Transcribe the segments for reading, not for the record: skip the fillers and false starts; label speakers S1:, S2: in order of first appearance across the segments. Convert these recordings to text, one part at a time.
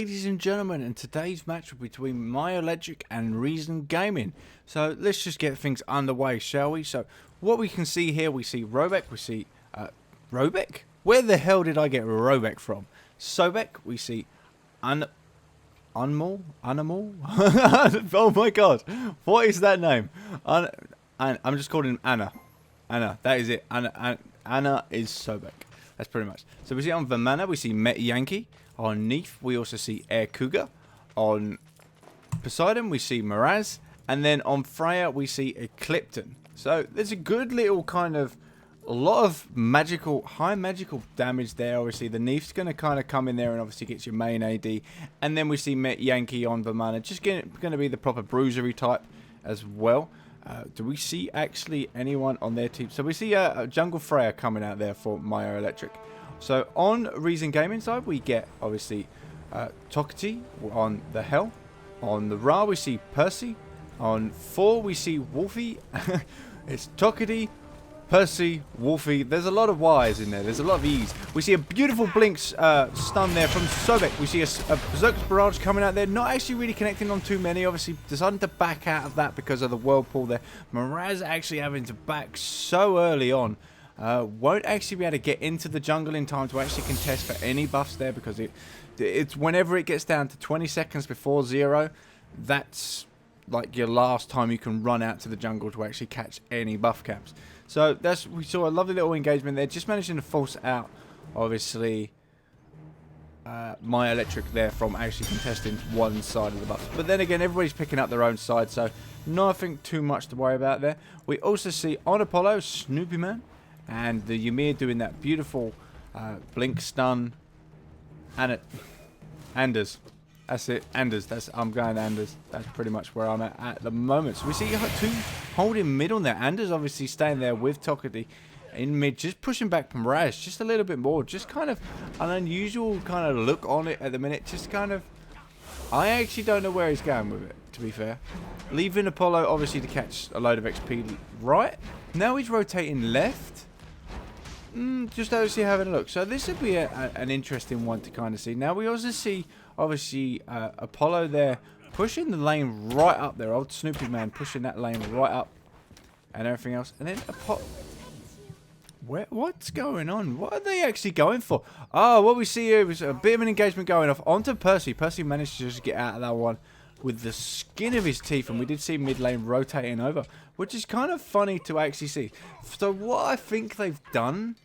S1: ladies and gentlemen, and today's match will be between MyoElectric and Reason Gaming. So let's just get things underway, shall we? So what we can see here, we see Robeck, we see Robeck? Where the hell did I get Robeck from? Sobek, we see Unmal? Oh my god, what is that name? I'm just calling him Anna. Anna, that is it. Anna is Sobek. That's pretty much. So we see on Vimana, we see Met Yankee. On Neef, we also see Air Cougar. On Poseidon, we see Miraz. And then on Freya, we see Eclipton. So there's a good little kind of, a lot of magical, high magical damage there. Obviously, the Neef's going to kind of come in there and obviously gets your main AD. And then we see Met Yankee on Vimana. Just going to be the proper bruisery type as well. Do we see actually anyone on their team? So we see Jungle Freya coming out there for MyoElectric. So on Reason Gaming side, we get obviously Tokati on the Hell. On the Ra, we see Percy. On 4, we see Wolfie. It's Tokati, Percy, Wolfie. There's a lot of Y's in there. There's a lot of E's. We see a beautiful Blinks stun there from Sobek. We see a Berserker's Barrage coming out there. Not actually really connecting on too many. Obviously deciding to back out of that because of the Whirlpool there. Miraz actually having to back so early on. Won't actually be able to get into the jungle in time to actually contest for any buffs there, because it's whenever it gets down to 20 seconds before 0, that's like your last time you can run out to the jungle to actually catch any buff caps. So we saw a lovely little engagement there, just managing to force out obviously MyoElectric there from actually contesting one side of the buff. But then again, everybody's picking up their own side, so nothing too much to worry about there. We also see on Apollo Snoopy Man and the Ymir doing that beautiful blink stun. And Anders. That's it. Anders. I'm going Anders. That's pretty much where I'm at the moment. So we see 2 holding mid on there. Anders obviously staying there with Tokati in mid, just pushing back Miraz just a little bit more. Just kind of an unusual kind of look on it at the minute. Just kind of, I actually don't know where he's going with it, to be fair. Leaving Apollo obviously to catch a load of XP right. Now he's rotating left. Just obviously having a look. So this would be an interesting one to kind of see. Now we also see obviously Apollo there pushing the lane right up there. Old Snoopy Man pushing that lane right up and everything else. And then what's going on? What are they actually going for? Oh, what we see here is a bit of an engagement going off onto Percy. Percy managed to just get out of that one with the skin of his teeth, and we did see mid lane rotating over, which is kind of funny to actually see. So what I think they've done,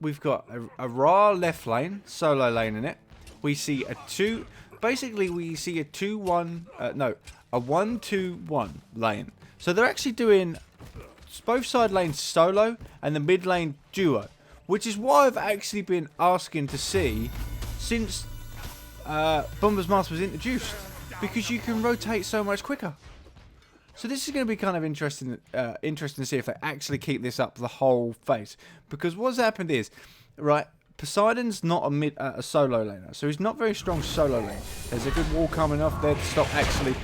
S1: we've got a Ra left lane, solo lane in it. We see a 1-2-1 lane. So they're actually doing both side lanes solo and the mid lane duo, which is what I've actually been asking to see since Bomber's Mask was introduced, because you can rotate so much quicker. So this is going to be kind of interesting to see if they actually keep this up the whole phase. Because what's happened is, right, Poseidon's not a solo laner, so he's not very strong solo lane. There's a good wall coming off there to stop actually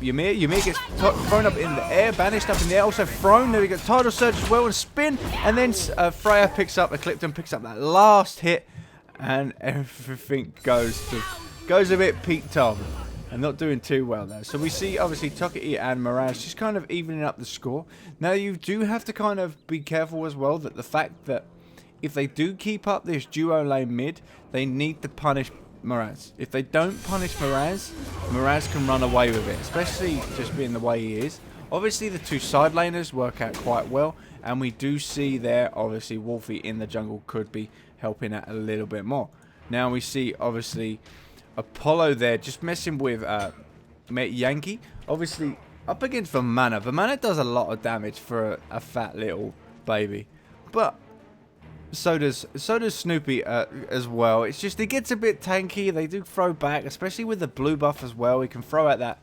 S1: Ymir. Ymir gets thrown up in the air, banished up in the air, also thrown. There we go, Tidal Surge as well, and spin. And then Freya picks up, Eclipton picks up that last hit, and everything goes a bit Pete Tom. And not doing too well there. So we see obviously Tokati and Miraz just kind of evening up the score. Now you do have to kind of be careful as well that the fact that if they do keep up this duo lane mid, they need to punish Miraz. If they don't punish Miraz, Miraz can run away with it, especially just being the way he is. Obviously the 2 side laners work out quite well, and we do see there obviously Wolfie in the jungle could be helping out a little bit more. Now we see obviously Apollo there just messing with Met Yankee. Obviously up against Vimana. Vimana does a lot of damage for a fat little baby. But so does Snoopy as well. It's just it gets a bit tanky. They do throw back, especially with the blue buff as well. We can throw out that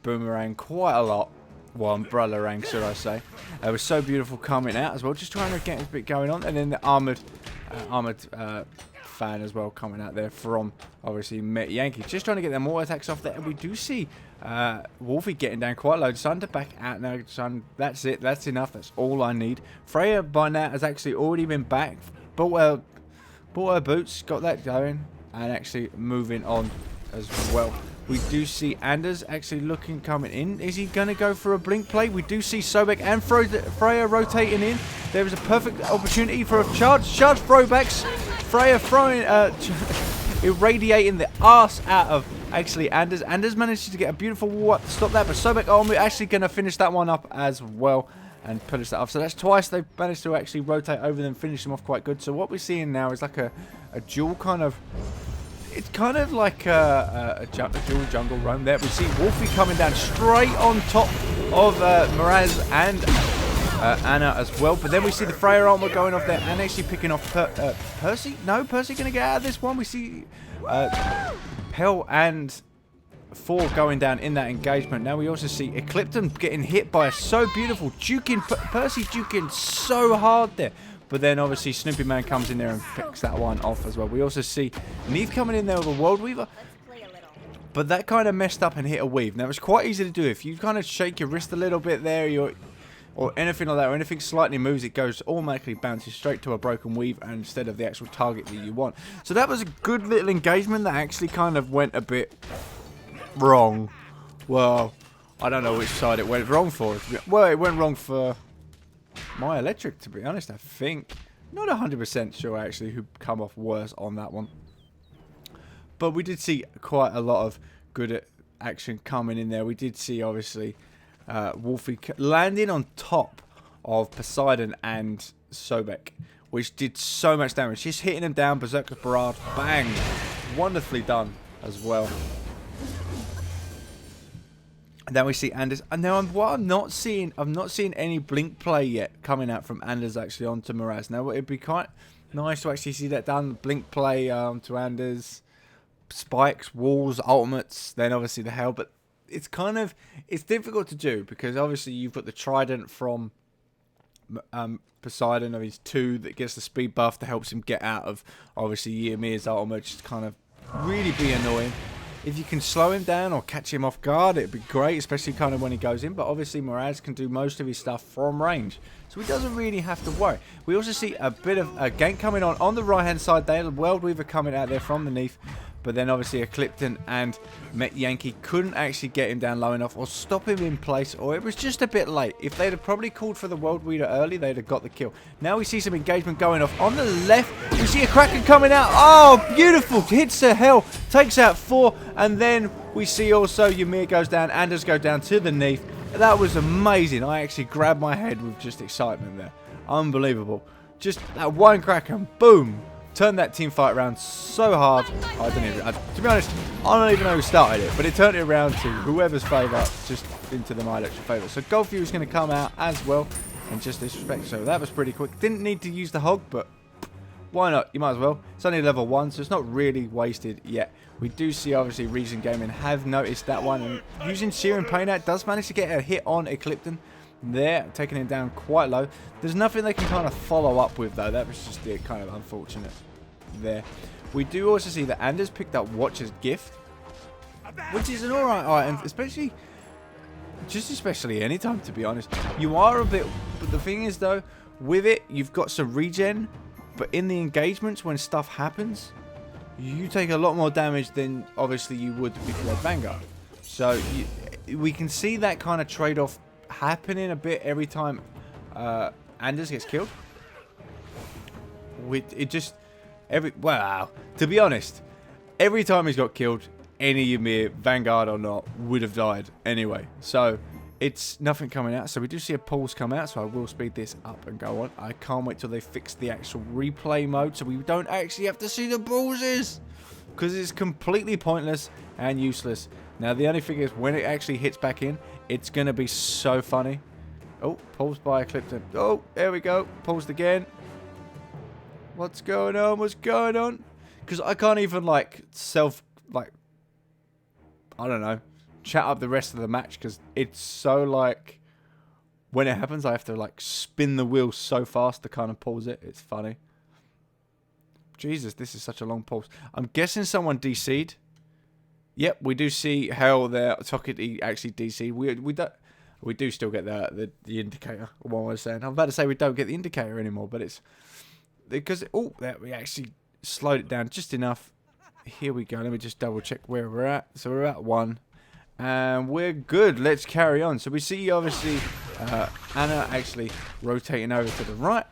S1: boomerang quite a lot. Well, umbrella rang, should I say. It was so beautiful coming out as well. Just trying to get a bit going on. And then the armoured fan as well coming out there from obviously Met Yankee, just trying to get their more attacks off there. And we do see Wolfie getting down quite low. Sun to back out now. Sun, that's it, that's enough, that's all I need. Freya by now has actually already been back, but well, Bought her boots, got that going, and actually moving on as well. We do see Anders actually coming in. Is he going to go for a blink play? We do see Sobek and Freya rotating in. There is a perfect opportunity for a charge throwbacks. Freya throwing, irradiating the arse out of actually Anders. Anders manages to get a beautiful wall up to stop that, but Sobek we're actually going to finish that one up as well and finish that off. So that's twice they've managed to actually rotate over them, finish them off quite good. So what we're seeing now is like a dual kind of... It's kind of like a dual jungle roam there. We see Wolfie coming down straight on top of MyoElectric and Anna as well. But then we see the Freya armor going off there and actually picking off Percy. No, Percy going to get out of this one. We see Hell and Thor going down in that engagement. Now we also see Eclipton getting hit by a so beautiful juking. Percy juking so hard there. But then obviously Snoopy Man comes in there and picks that one off as well. We also see Neve coming in there with a World Weaver. But that kind of messed up and hit a weave. Now it's quite easy to do. If you kind of shake your wrist a little bit there, or anything like that, or anything slightly moves, it goes automatically bounces straight to a broken weave instead of the actual target that you want. So that was a good little engagement that actually kind of went a bit wrong. Well, I don't know which side it went wrong for. Well, it went wrong for MyoElectric, to be honest, I think. Not 100% sure, actually, who come off worse on that one. But we did see quite a lot of good action coming in there. We did see, obviously, Wolfie landing on top of Poseidon and Sobek, which did so much damage. Just hitting him down, Berserker's Barrage, bang! Wonderfully done as well. And then we see Anders. And now I'm not seeing any blink play yet coming out from Anders actually onto MyoElectric. Now it'd be quite nice to actually see that down, blink play to Anders, spikes, walls, ultimates, then obviously the hell. But it's difficult to do because obviously you've got the trident from Poseidon of his 2 that gets the speed buff that helps him get out of obviously Ymir's ultimate, which is kind of really be annoying. If you can slow him down or catch him off guard, it'd be great, especially kind of when he goes in. But obviously, MyoElectric can do most of his stuff from range, so he doesn't really have to worry. We also see a bit of a gank coming on the right-hand side there. The World Weaver coming out there from beneath. But then obviously Eclipton and Met Yankee couldn't actually get him down low enough or stop him in place, or it was just a bit late. If they'd have probably called for the World Weaver early, they'd have got the kill. Now we see some engagement going off. On the left, we see a Kraken coming out. Oh, beautiful. Hits the hell. Takes out 4. And then we see also Ymir goes down. Anders go down to the knee. That was amazing. I actually grabbed my head with just excitement there. Unbelievable. Just that one Kraken. Boom. Turned that team fight around so hard. To be honest, I don't even know who started it, but it turned it around to whoever's favour, just into the MyoElectric favour. So Golfview is going to come out as well, and just disrespect. So that was pretty quick. Didn't need to use the hog, but why not? You might as well. It's only level 1, so it's not really wasted yet. We do see, obviously, Reason Gaming have noticed that one, and using Searing Pain out does manage to get a hit on Eclipton. There, taking him down quite low. There's nothing they can kind of follow up with, though. That was just kind of unfortunate there. We do also see that Anders picked up Watcher's Gift, which is an alright item, especially anytime, to be honest. You are a bit, but the thing is, though, with it, you've got some regen, but in the engagements, when stuff happens, you take a lot more damage than, obviously, you would if you had Vanguard. So, we can see that kind of trade-off happening a bit every time Anders gets killed. Wow, to be honest, every time he's got killed, any Ymir, Vanguard or not, would have died anyway. So it's nothing coming out. So we do see a pause come out, so I will speed this up and go on. I can't wait till they fix the actual replay mode, so we don't actually have to see the pauses, because it's completely pointless and useless. Now the only thing is, when it actually hits back in, it's going to be so funny. Oh, paused by Eclipton. Oh, there we go. Paused again. What's going on? What's going on? Because I can't even, I don't know, chat up the rest of the match, because it's so, when it happens, I have to, spin the wheel so fast to kind of pause it. It's funny. Jesus, this is such a long pause. I'm guessing someone DC'd. Yep, we do see how their Tocket actually DC'd. We do still get the indicator. What was I saying? I'm about to say we don't get the indicator anymore, but it's because there we actually slowed it down just enough. Here we go. Let me just double check where we're at. So we're at 1. And we're good. Let's carry on. So we see, obviously, Anna actually rotating over to the right.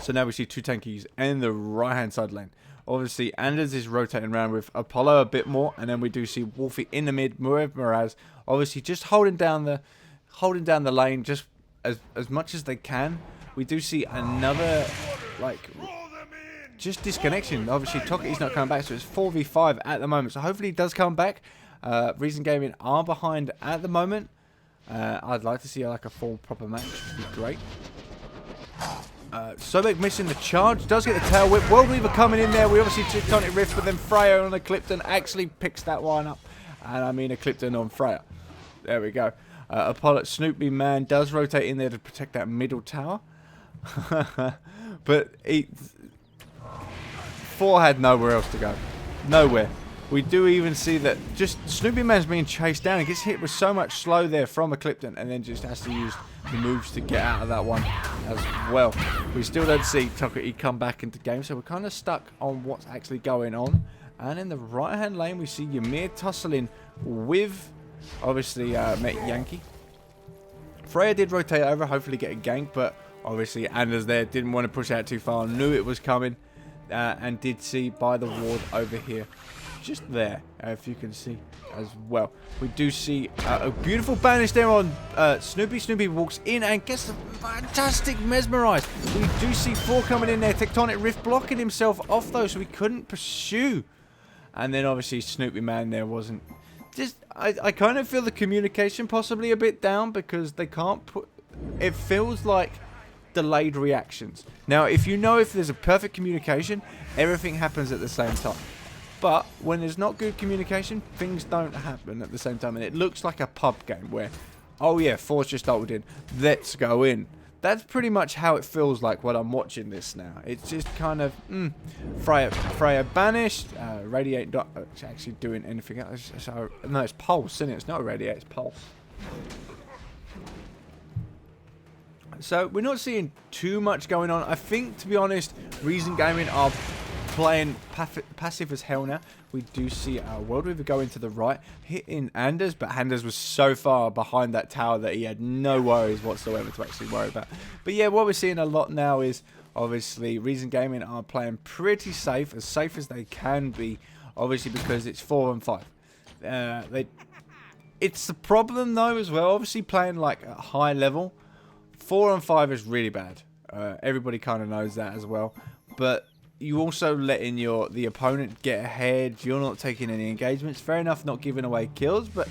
S1: So now we see 2 tankies in the right-hand side lane. Obviously, Anders is rotating around with Apollo a bit more. And then we do see Wolfie in the mid. Miraz, obviously, just holding down the lane just as much as they can. We do see another, like, just disconnection. Obviously, Toki's not coming back, so it's 4v5 at the moment. So hopefully he does come back. Reason Gaming are behind at the moment. I'd like to see like a full proper match. Would be great. Sobek missing the charge. Does get the tail whip. World Weaver coming in there. We obviously Tectonic Rift, but then Freya on the Clipton actually picks that one up. And I mean a Clipton on Freya. There we go. Apollo Snoopy Man does rotate in there to protect that middle tower. But 4 had nowhere else to go. Nowhere. We do even see that just Snoopy Man's being chased down. He gets hit with so much slow there from a Clipton and then just has to use the moves to get out of that one as well. We still don't see Toki come back into game, so we're kind of stuck on what's actually going on. And in the right-hand lane, we see Ymir tussling with, obviously, Yankee. Freya did rotate over, hopefully get a gank, but obviously Anders there didn't want to push out too far, knew it was coming, and did see by the ward over here. Just there, if you can see as well. We do see a beautiful banish there on Snoopy. Snoopy walks in and gets a fantastic mesmerize. We do see 4 coming in there. Tectonic Rift blocking himself off though, so we couldn't pursue. And then obviously Snoopy Man there wasn't. Just I kind of feel the communication possibly a bit down because they can't put. It feels like delayed reactions. Now, if you know if there's a perfect communication, everything happens at the same time. But when there's not good communication, things don't happen at the same time. And it looks like a pub game where, oh yeah, 4's just ulted in, let's go in. That's pretty much how it feels like when I'm watching this now. It's just kind of, Freya banished, Radiate not actually doing anything else. So, no, it's Pulse, isn't it? It's not Radiate, it's Pulse. So, we're not seeing too much going on. I think, to be honest, Reason Gaming are playing passive as hell now. We do see our World Weaver go into the right, hitting Anders, but Anders was so far behind that tower that he had no worries whatsoever to actually worry about. But yeah, what we're seeing a lot now is obviously Reason Gaming are playing pretty safe as they can be, obviously because it's 4 and 5. It's the problem though as well, obviously playing like a high level, 4 and 5 is really bad. Everybody kind of knows that as well, but you also letting the opponent get ahead. You're not taking any engagements. Fair enough, not giving away kills, but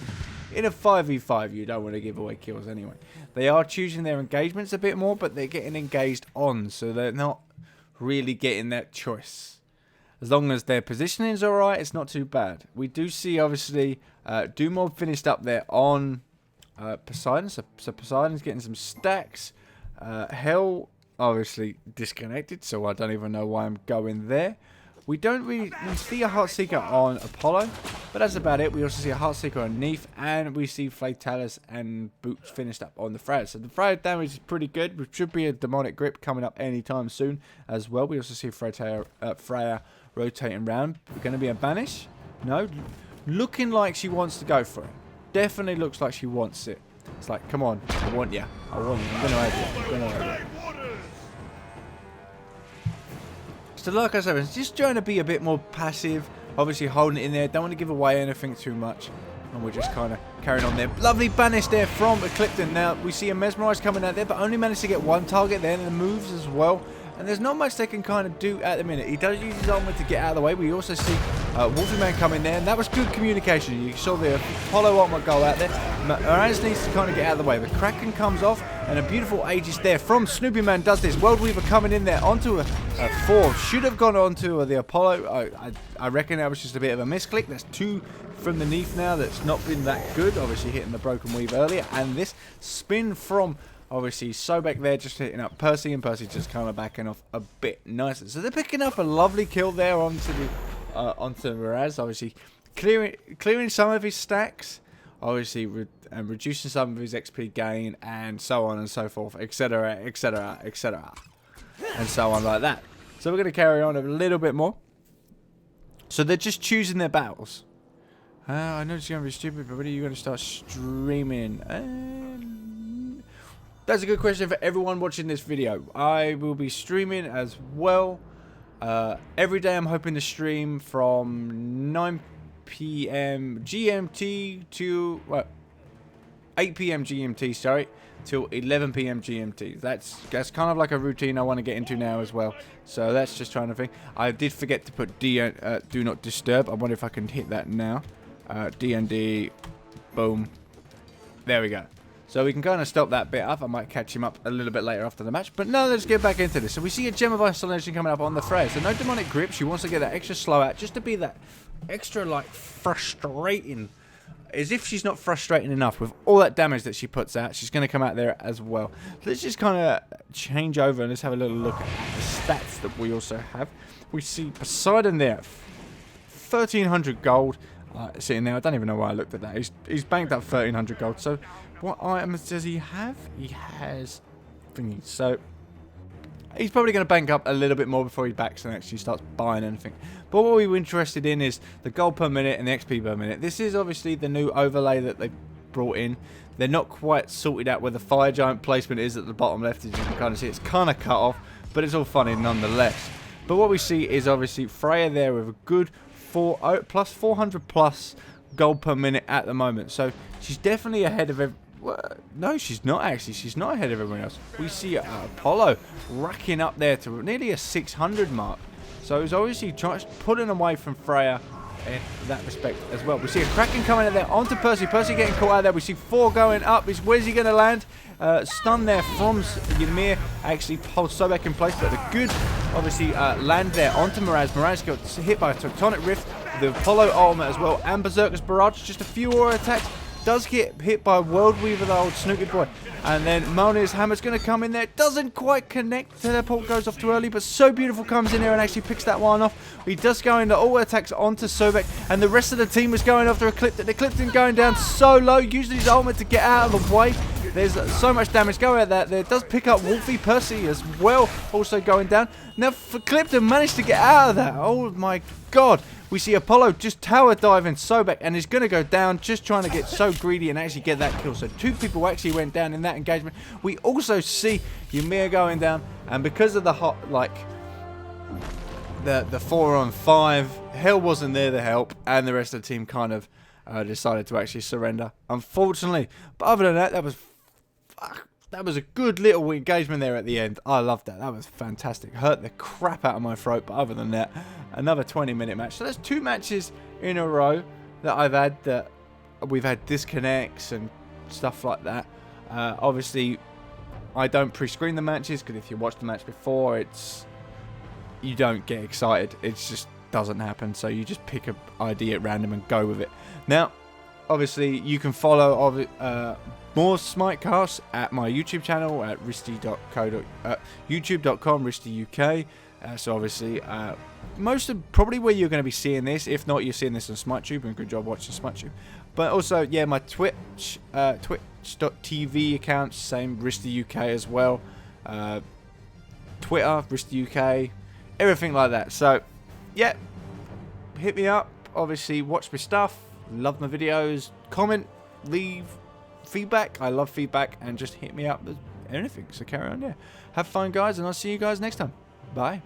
S1: in a 5v5, you don't want to give away kills anyway. They are choosing their engagements a bit more, but they're getting engaged on, so they're not really getting that choice. As long as their positioning's alright, it's not too bad. We do see, obviously, Doommob finished up there on Poseidon, so Poseidon's getting some stacks. Hell obviously disconnected, so I don't even know why I'm going there. We see a Heartseeker on Apollo, but that's about it. We also see a Heartseeker on Neef, and we see Fatalis and Boots finished up on the Freya. So the Freya damage is pretty good. There should be a Demonic Grip coming up anytime soon as well. We also see Freya rotating around. Going to be a banish? No. Looking like she wants to go for it. Definitely looks like she wants it. It's like, come on, I want you. I want you. I'm going to have you. I'm going to have you. So like I said, it's just trying to be a bit more passive, obviously holding it in there, don't want to give away anything too much, and we're just kind of carrying on there. Lovely banish there from Clipton. Now we see a Mesmerize coming out there, but only managed to get one target there, and the moves as well, and there's not much they can kind of do at the minute. He does use his armor to get out of the way. We also see Wolfie Man come in there, and that was good communication. You saw the Apollo armor go out there. Moraz needs to kind of get out of the way. The Kraken comes off, and a beautiful Aegis there from Snoopy Man does this. World Weaver coming in there onto a 4. Should have gone onto the Apollo. I reckon that was just a bit of a misclick. That's 2 from the Neef now. That's not been that good. Obviously hitting the Broken Weave earlier. And this spin from, obviously, Sobek there just hitting up Percy. And Percy just kind of backing off a bit nicer. So they're picking up a lovely kill there onto Miraz. Obviously clearing some of his stacks. Obviously, and reducing some of his XP gain, and so on and so forth, etc., etc., etc., and so on like that. So we're going to carry on a little bit more. So they're just choosing their battles. I know it's going to be stupid, but when are you going to start streaming? That's a good question for everyone watching this video. I will be streaming as well. Every day I'm hoping to stream from 9 PM GMT to 8 PM GMT, sorry, till 11 PM GMT. That's kind of like a routine I want to get into now as well. So that's just trying to think. I did forget to put do not disturb. I wonder if I can hit that now. DND, boom. There we go. So we can kind of stop that bit up. I might catch him up a little bit later after the match. But no, let's get back into this. So we see a Gem of Isolation coming up on the Freya. So no demonic grip. She wants to get that extra slow out just to be that extra, like, frustrating. As if she's not frustrating enough with all that damage that she puts out. She's going to come out there as well. Let's just kind of change over and let's have a little look at the stats that we also have. We see Poseidon there. 1,300 gold. Sitting there. I don't even know why I looked at that. He's banked up 1,300 gold. So what items does he have? He has thingies. So he's probably going to bank up a little bit more before he backs and actually starts buying anything. But what we were interested in is the gold per minute and the XP per minute. This is obviously the new overlay that they brought in. They're not quite sorted out where the fire giant placement is at the bottom left. As you can kind of see, it's kind of cut off, but it's all funny nonetheless. But what we see is obviously Freya there with a good 400 plus gold per minute at the moment. So she's definitely ahead of no, she's not actually. She's not ahead of everyone else. We see Apollo racking up there to nearly a 600 mark. So he's obviously pulling away from Freya in that respect as well. We see a Kraken coming in there onto Percy. Percy getting caught out there. We see 4 going up. Where's he going to land? Stun there from Ymir. Actually holds Sobek in place, but a good, obviously, land there onto Miraz. Miraz got hit by a Tectonic Rift. The Apollo ultimate as well. And Berserker's Barrage. Just a few aura attacks. Does get hit by World Weaver, the old snooty boy. And then Mjolnir's Hammer's going to come in there. Doesn't quite connect. Teleport goes off too early, but So Beautiful comes in there and actually picks that one off. He does go into all attacks onto Sobek, and the rest of the team is going after Eclipton. Eclipton going down so low, using his ultimate to get out of the way. There's so much damage going at that. There does pick up Wolfie. Percy as well, also going down. Now, for Eclipton managed to get out of that. Oh my god. We see Apollo just tower diving Sobek and is going to go down, just trying to get so greedy and actually get that kill. So 2 people actually went down in that engagement. We also see Ymir going down, and because of the the 4-on-5, Hell wasn't there to help, and the rest of the team kind of decided to actually surrender, unfortunately. But other than that, that was a good little engagement there at the end. I loved that. That was fantastic. Hurt the crap out of my throat, but other than that, another 20-minute match. So that's 2 matches in a row that I've had that we've had disconnects and stuff like that. Obviously, I don't pre-screen the matches because if you watch the match before, you don't get excited. It just doesn't happen. So you just pick an idea at random and go with it. Now, obviously, you can follow more Smite casts at my YouTube channel at youtube.com risty.uk. So obviously, probably where you're going to be seeing this. If not, you're seeing this on SmiteTube, and good job watching SmiteTube. But also, yeah, my Twitch, twitch.tv account, same risty.uk as well. Twitter, risty.uk, everything like that. So, yeah, hit me up. Obviously, watch my stuff, love my videos, comment, leave feedback. I love feedback, and just hit me up with anything. So carry on, yeah. Have fun, guys, and I'll see you guys next time. Bye.